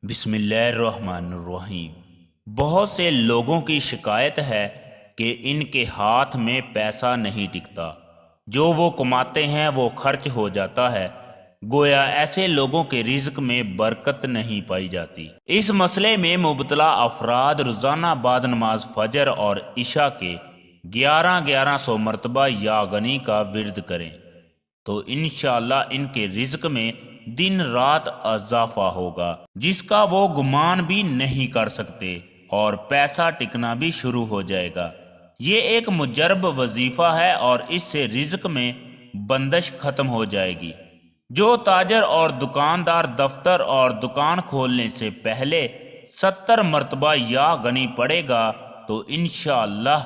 بسم اللہ الرحمن الرحیم۔ بہت سے لوگوں کی شکایت ہے کہ ان کے ہاتھ میں پیسہ نہیں ٹکتا، جو وہ کماتے ہیں وہ خرچ ہو جاتا ہے، گویا ایسے لوگوں کے رزق میں برکت نہیں پائی جاتی۔ اس مسئلے میں مبتلا افراد روزانہ بعد نماز فجر اور عشاء کے 1100 مرتبہ یا غنی کا ورد کریں تو انشاءاللہ ان کے رزق میں دن رات اضافہ ہوگا، جس کا وہ گمان بھی نہیں کر سکتے، اور پیسہ ٹکنا بھی شروع ہو جائے گا۔ یہ ایک مجرب وظیفہ ہے اور اس سے رزق میں بندش ختم ہو جائے گی۔ جو تاجر اور دکاندار دفتر اور دکان کھولنے سے پہلے 70 مرتبہ یا غنی پڑے گا تو انشاءاللہ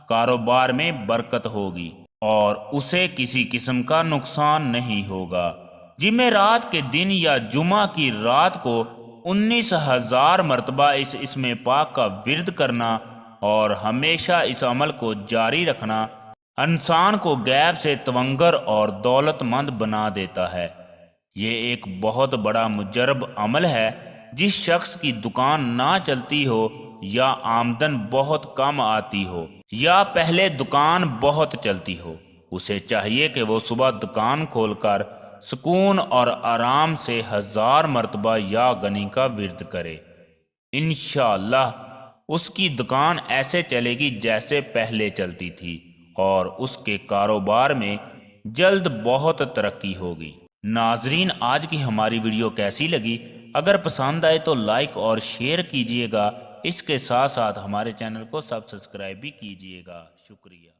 کاروبار میں برکت ہوگی اور اسے کسی قسم کا نقصان نہیں ہوگا۔ جمعرات کے دن یا جمعہ کی رات کو 19,000 مرتبہ اس اسم پاک کا ورد کرنا اور ہمیشہ اس عمل کو جاری رکھنا انسان کو غیب سے تونگر اور دولت مند بنا دیتا ہے۔ یہ ایک بہت بڑا مجرب عمل ہے۔ جس شخص کی دکان نہ چلتی ہو یا آمدن بہت کم آتی ہو یا پہلے دکان بہت چلتی ہو، اسے چاہیے کہ وہ صبح دکان کھول کر سکون اور آرام سے 1000 مرتبہ یا غنی کا ورد کرے۔ انشاءاللہ اس کی دکان ایسے چلے گی جیسے پہلے چلتی تھی اور اس کے کاروبار میں جلد بہت ترقی ہوگی۔ ناظرین، آج کی ہماری ویڈیو کیسی لگی؟ اگر پسند آئے تو لائک اور شیئر کیجئے گا، اس کے ساتھ ساتھ ہمارے چینل کو سبسکرائب بھی کیجئے گا۔ شکریہ۔